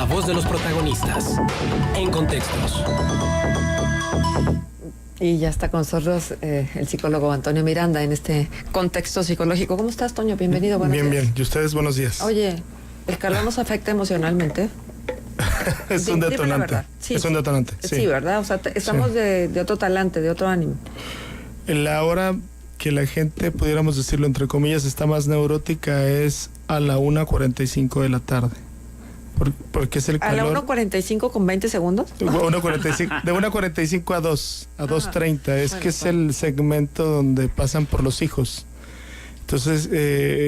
La voz de los protagonistas. En Contextos. Y ya está con nosotros el psicólogo Antonio Miranda en este contexto psicológico. ¿Cómo estás, Toño? Bienvenido, buenos días. Bien. ¿Y ustedes? Buenos días. Oye, ¿el calor nos afecta emocionalmente? Es un detonante. Sí, es un detonante. Sí, ¿verdad? O sea, estamos de otro talante, de otro ánimo. En la hora que la gente, pudiéramos decirlo entre comillas, está más neurótica es a la 1:45 de la tarde. Porque es el calor. ¿A la 1:45 con 20 segundos? 1:45, de 1:45 a 2:30. Es que es el segmento donde pasan por los hijos. Entonces,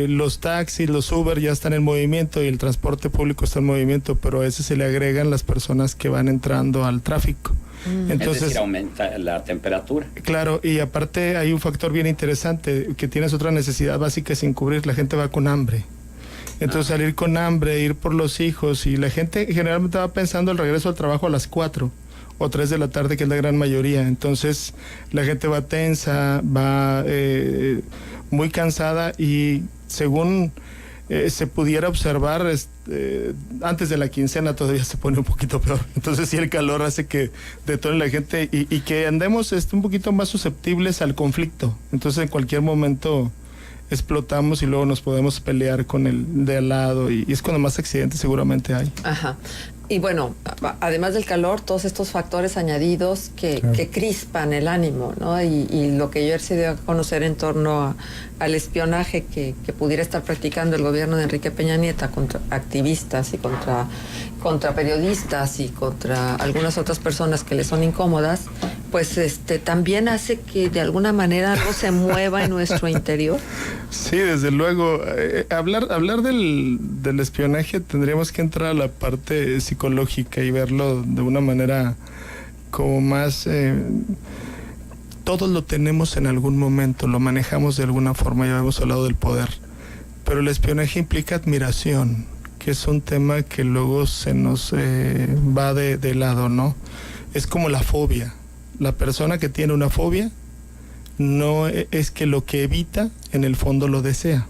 los taxis, los Uber ya están en movimiento y el transporte público está en movimiento, pero a ese se le agregan las personas que van entrando al tráfico. Entonces, es decir, aumenta la temperatura. Claro, y aparte hay un factor bien interesante, que tienes otra necesidad básica sin cubrir, la gente va con hambre. Entonces salir con hambre, ir por los hijos, y la gente generalmente va pensando el regreso al trabajo a las 4 o 3 de la tarde, que es la gran mayoría. Entonces la gente va tensa, va muy cansada, y según se pudiera observar, antes de la quincena todavía se pone un poquito peor. Entonces sí, el calor hace que detone la gente y que andemos un poquito más susceptibles al conflicto. Entonces en cualquier momento explotamos y luego nos podemos pelear con el de al lado, y es cuando más accidentes seguramente hay. Ajá. Y bueno, además del calor, todos estos factores añadidos que crispan el ánimo, ¿no? Y lo que ayer se dio a conocer en torno al espionaje que pudiera estar practicando el gobierno de Enrique Peña Nieto contra activistas y contra periodistas y contra algunas otras personas que le son incómodas, pues también hace que de alguna manera algo se mueva en nuestro interior. Sí, desde luego. Hablar del espionaje, tendríamos que entrar a la parte psicológica y verlo de una manera como más... todos lo tenemos en algún momento, lo manejamos de alguna forma. Ya hemos hablado del poder, pero el espionaje implica admiración, que es un tema que luego se nos va de lado, ¿no? Es como la fobia. La persona que tiene una fobia no es que lo que evita en el fondo lo desea.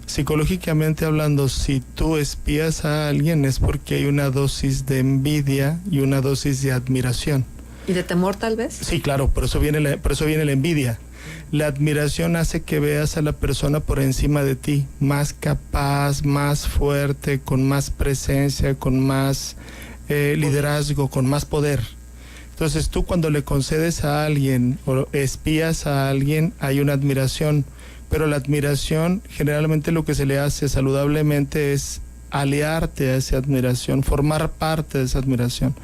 Psicológicamente hablando, si tú espías a alguien es porque hay una dosis de envidia y una dosis de admiración. ¿Y de temor tal vez? Sí, claro, por eso viene la envidia. La admiración hace que veas a la persona por encima de ti, más capaz, más fuerte, con más presencia, con más liderazgo, con más poder. Entonces tú, cuando le concedes a alguien o espías a alguien, hay una admiración, pero la admiración generalmente lo que se le hace saludablemente es aliarte a esa admiración, formar parte de esa admiración.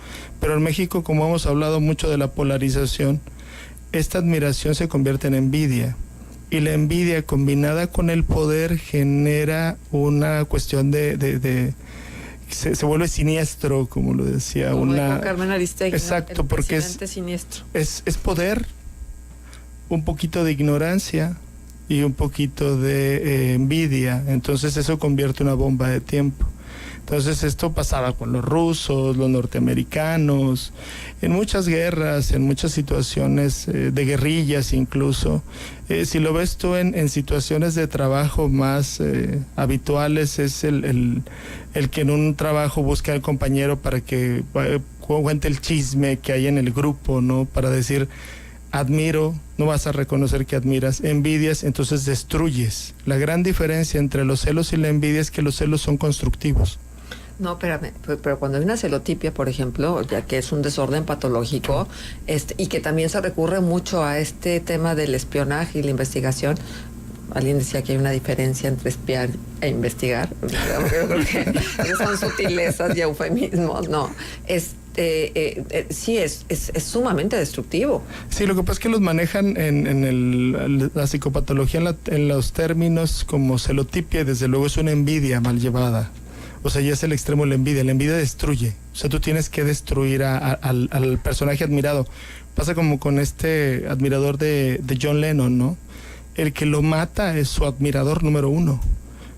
Pero en México, como hemos hablado mucho de la polarización, esta admiración se convierte en envidia, y la envidia combinada con el poder genera una cuestión se vuelve siniestro, como lo decía como dijo Carmen Aristegui. Exacto, porque es poder, un poquito de ignorancia y un poquito de envidia. Entonces eso convierte una bomba de tiempo. Entonces esto pasaba con los rusos, los norteamericanos, en muchas guerras, en muchas situaciones de guerrillas incluso. Si lo ves tú en situaciones de trabajo más habituales, es el que en un trabajo busca al compañero para que cuente el chisme que hay en el grupo, ¿no? Para decir, admiro, no vas a reconocer que admiras, envidias, entonces destruyes. La gran diferencia entre los celos y la envidia es que los celos son constructivos. No, espérame, pero cuando hay una celotipia, por ejemplo, ya que es un desorden patológico, y que también se recurre mucho a este tema del espionaje y la investigación, alguien decía que hay una diferencia entre espiar e investigar. Yo creo que son sutilezas y eufemismos, no. Sí, es sumamente destructivo. Sí, lo que pasa es que los manejan en la psicopatología en los términos como celotipia, y desde luego es una envidia mal llevada. O sea, ya es el extremo de la envidia. La envidia destruye. O sea, tú tienes que destruir al personaje admirado. Pasa como con este admirador de John Lennon, ¿no? El que lo mata es su admirador número uno.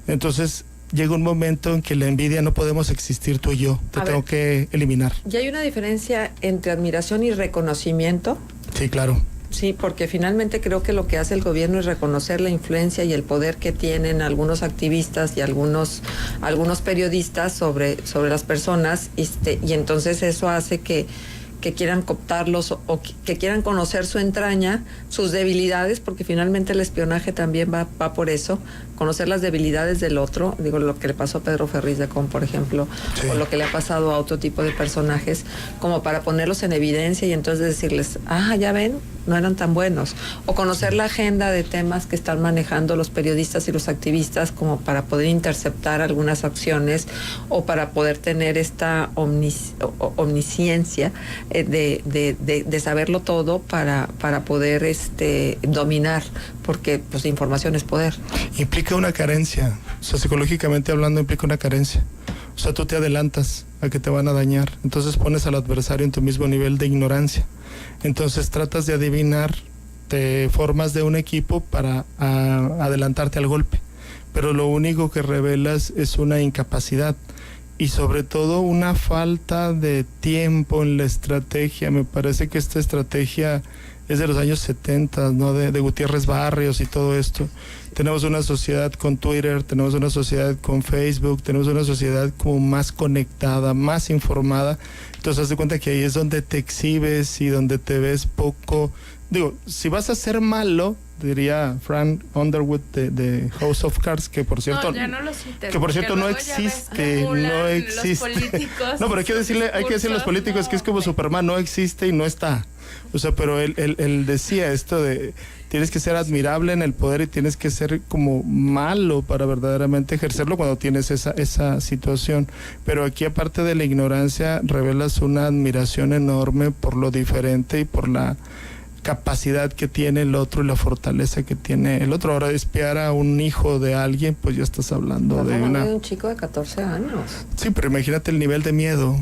Entonces llega un momento en que la envidia, no podemos existir tú y yo. Te tengo que eliminar. ¿Y hay una diferencia entre admiración y reconocimiento? Sí, claro. Sí, porque finalmente creo que lo que hace el gobierno es reconocer la influencia y el poder que tienen algunos activistas y algunos periodistas sobre las personas, y entonces eso hace que quieran cooptarlos o que quieran conocer su entraña, sus debilidades, porque finalmente el espionaje también va por eso, conocer las debilidades del otro, digo, lo que le pasó a Pedro Ferriz de Con, por ejemplo, sí, o lo que le ha pasado a otro tipo de personajes, como para ponerlos en evidencia y entonces decirles, ya ven, no eran tan buenos, o conocer la agenda de temas que están manejando los periodistas y los activistas como para poder interceptar algunas acciones o para poder tener esta omnisciencia de saberlo todo para poder dominar, porque pues información es poder. Implica una carencia, o sea, psicológicamente hablando implica una carencia. O sea, tú te adelantas a que te van a dañar, entonces pones al adversario en tu mismo nivel de ignorancia. Entonces tratas de adivinar, te formas de un equipo para adelantarte al golpe, pero lo único que revelas es una incapacidad y sobre todo una falta de tiempo en la estrategia. Me parece que esta estrategia es de los años 70, ¿no? De Gutiérrez Barrios y todo esto. Tenemos una sociedad con Twitter, tenemos una sociedad con Facebook, tenemos una sociedad como más conectada, más informada. Entonces haz de cuenta que ahí es donde te exhibes y donde te ves poco. Digo, si vas a ser malo, diría Frank Underwood de House of Cards, que por cierto, no, ya no lo cites, que por cierto no existe, no existe. No, pero hay que decirle a los políticos que es como Superman, no existe y no está. O sea, pero él decía esto de tienes que ser admirable en el poder y tienes que ser como malo para verdaderamente ejercerlo cuando tienes esa situación. Pero aquí, aparte de la ignorancia, revelas una admiración enorme por lo diferente y por la capacidad que tiene el otro y la fortaleza que tiene el otro. Ahora, espiar a un hijo de alguien, pues ya estás hablando de un chico de 14 años. Sí, pero imagínate el nivel de miedo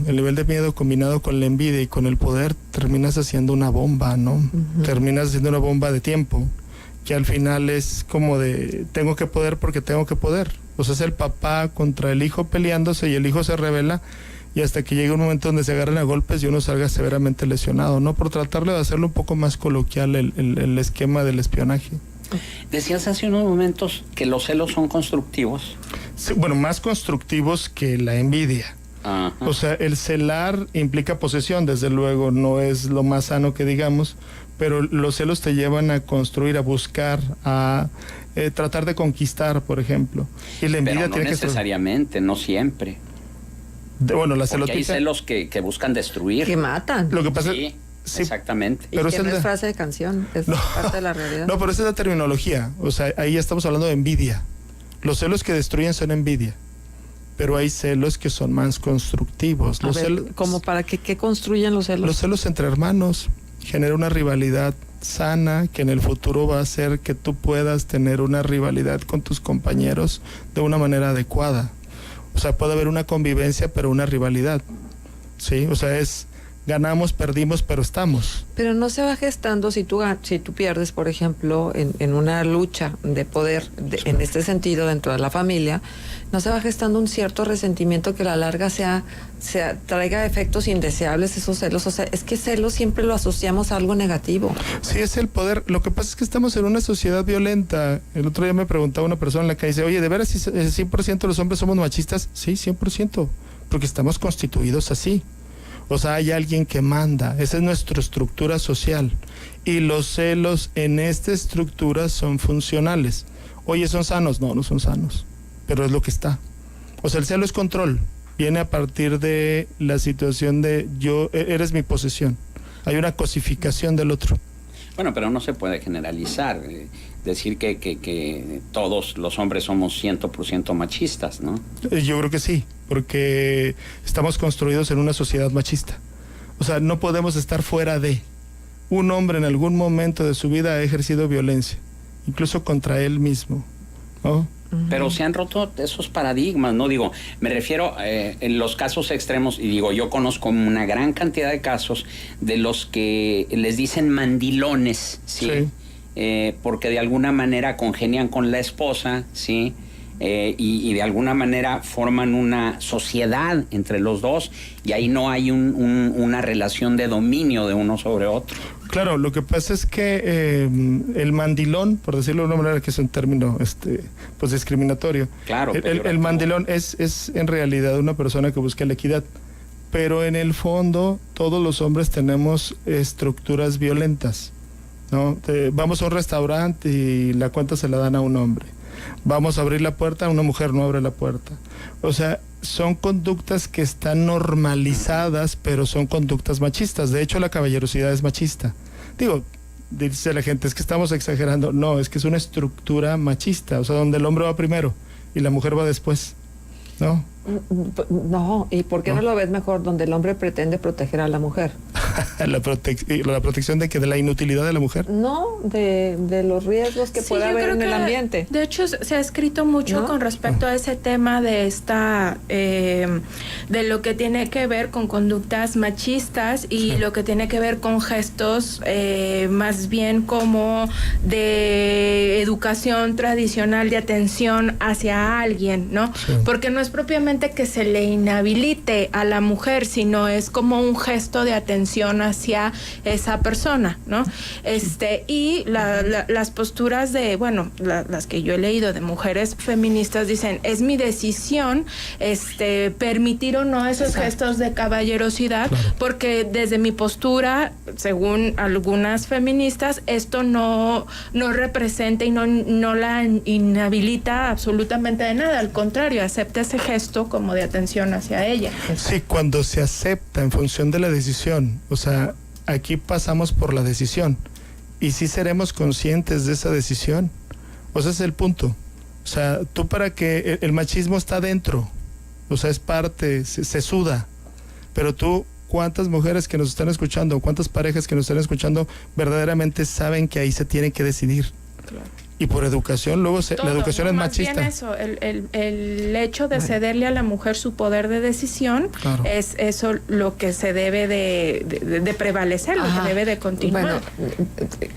combinado con la envidia y con el poder, terminas haciendo una bomba, ¿no? Uh-huh. Terminas haciendo una bomba de tiempo, que al final es como de, tengo que poder porque tengo que poder. O sea, es el papá contra el hijo peleándose y el hijo se revela, y hasta que llega un momento donde se agarran a golpes y uno salga severamente lesionado, ¿no? Por tratarle de hacerlo un poco más coloquial el esquema del espionaje. Decías hace unos momentos que los celos son constructivos. Sí, bueno, más constructivos que la envidia. Ajá. O sea, el celar implica posesión, desde luego, no es lo más sano que digamos, pero los celos te llevan a construir, a buscar, a tratar de conquistar, por ejemplo. Y la envidia pero no tiene necesariamente, no siempre. Bueno, la celotita. Porque hay celos que buscan destruir. Que matan. Lo que pasa sí, exactamente. Pero que no es frase de canción, es parte de la realidad. No, pero esa es la terminología. O sea, ahí estamos hablando de envidia. Los celos que destruyen son envidia. Pero hay celos que son más constructivos. ¿Como para qué construyen los celos? Los celos entre hermanos genera una rivalidad sana que en el futuro va a hacer que tú puedas tener una rivalidad con tus compañeros de una manera adecuada. O sea, puede haber una convivencia, pero una rivalidad, ¿sí? O sea, es ganamos, perdimos, pero estamos. Pero no se va gestando si tú pierdes, por ejemplo, en una lucha de poder, en este sentido, dentro de la familia, no se va gestando un cierto resentimiento que a la larga traiga efectos indeseables, esos celos. O sea, es que celos siempre lo asociamos a algo negativo. Sí, es el poder. Lo que pasa es que estamos en una sociedad violenta. El otro día me preguntaba una persona en la calle, dice, oye, ¿de veras si 100% de los hombres somos machistas? Sí, 100%, porque estamos constituidos así. O sea, hay alguien que manda, esa es nuestra estructura social. Y los celos en esta estructura son funcionales. Oye, ¿son sanos? No, no son sanos, pero es lo que está. O sea, el celo es control, viene a partir de la situación de eres mi posesión. Hay una cosificación del otro. Bueno, pero no se puede generalizar, decir que todos los hombres somos 100% machistas, ¿no? Yo creo que sí, porque estamos construidos en una sociedad machista. O sea, no podemos estar fuera de. Un hombre en algún momento de su vida ha ejercido violencia, incluso contra él mismo, ¿no? Pero se han roto esos paradigmas, ¿no? Digo, me refiero en los casos extremos, y digo, yo conozco una gran cantidad de casos de los que les dicen mandilones, ¿sí? Porque de alguna manera congenian con la esposa, ¿sí? Y de alguna manera forman una sociedad entre los dos, y ahí no hay una relación de dominio de uno sobre otro. Claro, lo que pasa es que el mandilón, por decirlo de una manera que es un término pues discriminatorio, Claro. el mandilón es en realidad una persona que busca la equidad, pero en el fondo todos los hombres tenemos estructuras violentas, ¿no? Vamos a un restaurante y la cuenta se la dan a un hombre. Vamos a abrir la puerta, una mujer no abre la puerta. O sea, son conductas que están normalizadas, pero son conductas machistas. De hecho, la caballerosidad es machista. Digo, dice la gente, es que estamos exagerando. No, es que es una estructura machista, o sea, donde el hombre va primero y la mujer va después, ¿no? No, ¿y por qué no lo ves mejor donde el hombre pretende proteger a la mujer? la protección de que de la inutilidad de la mujer. No, de los riesgos que puede haber en el ambiente. De hecho, se ha escrito mucho, ¿no?, con respecto a ese tema de de lo que tiene que ver con conductas machistas y lo que tiene que ver con gestos más bien como de educación tradicional, de atención hacia alguien, ¿no? Sí. Porque no es propiamente que se le inhabilite a la mujer, sino es como un gesto de atención hacia esa persona, ¿no? Y las posturas de, bueno, las que yo he leído de mujeres feministas dicen, es mi decisión permitir o no esos gestos de caballerosidad, porque desde mi postura, según algunas feministas, esto no representa y no la inhabilita absolutamente de nada, al contrario, acepta ese gesto como de atención hacia ella. Sí, cuando se acepta en función de la decisión, o sea, aquí pasamos por la decisión y sí seremos conscientes de esa decisión, o sea, ese es el punto. O sea, tú para que el machismo está dentro, o sea, es parte, se suda, pero tú, ¿cuántas mujeres que nos están escuchando, cuántas parejas que nos están escuchando verdaderamente saben que ahí se tiene que decidir? Claro. Y por educación, luego la educación es machista. Bien eso, el hecho de cederle a la mujer su poder de decisión, es eso lo que se debe de prevalecer, lo que debe de continuar. Bueno,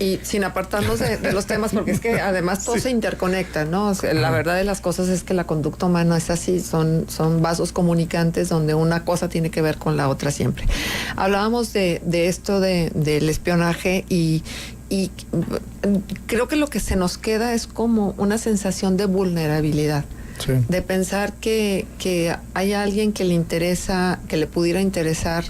y sin apartarnos de los temas, porque es que además todo se interconecta, ¿no? O sea, la verdad de las cosas es que la conducta humana es así, son vasos comunicantes donde una cosa tiene que ver con la otra siempre. Hablábamos de esto del espionaje y creo que lo que se nos queda es como una sensación de vulnerabilidad, de pensar que hay alguien que le interesa, que le pudiera interesar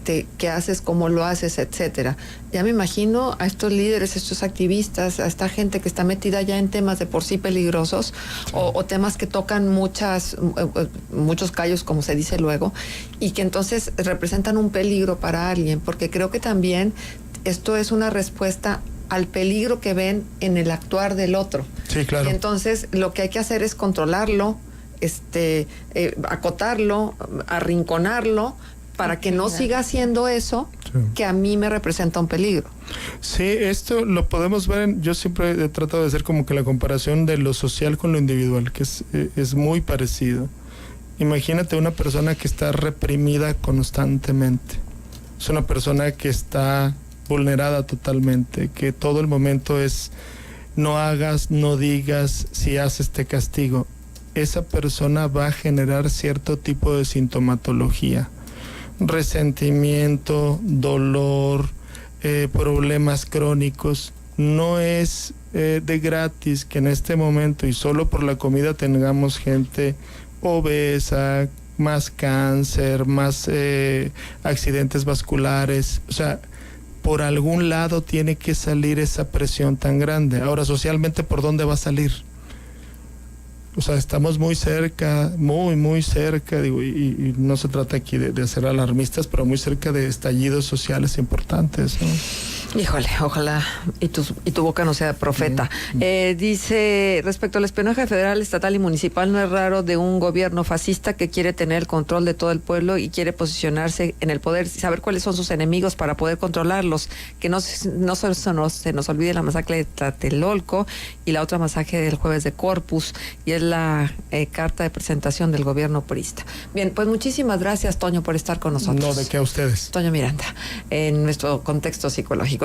qué haces, cómo lo haces, etcétera. Ya me imagino a estos líderes, a estos activistas, a esta gente que está metida ya en temas de por sí peligrosos, o temas que tocan muchos callos, como se dice luego, y que entonces representan un peligro para alguien, porque creo que también esto es una respuesta al peligro que ven en el actuar del otro. Sí, claro. Y entonces lo que hay que hacer es controlarlo, acotarlo, arrinconarlo, para que no siga haciendo eso que a mí me representa un peligro. Sí, esto lo podemos ver, yo siempre he tratado de hacer como que la comparación de lo social con lo individual, que es muy parecido. Imagínate una persona que está reprimida constantemente. Es una persona que está vulnerada totalmente, que todo el momento es no hagas, no digas, si haces te castigo. Esa persona va a generar cierto tipo de sintomatología, resentimiento, dolor, problemas crónicos. No es de gratis que en este momento y solo por la comida tengamos gente obesa, más cáncer, más accidentes vasculares. O sea, por algún lado tiene que salir esa presión tan grande. Ahora, socialmente, ¿por dónde va a salir? O sea, estamos muy cerca, muy cerca, digo, y no se trata aquí de ser alarmistas, pero muy cerca de estallidos sociales importantes, ¿no? Híjole, ojalá y tu boca no sea profeta. Dice, respecto al espionaje federal, estatal y municipal, no es raro de un gobierno fascista que quiere tener el control de todo el pueblo y quiere posicionarse en el poder, saber cuáles son sus enemigos para poder controlarlos. Que no se nos olvide la masacre de Tlatelolco y la otra masacre del jueves de Corpus, y es la carta de presentación del gobierno priista. Bien, pues muchísimas gracias, Toño, por estar con nosotros. No, de qué, a ustedes. Toño Miranda, en nuestro contexto psicológico.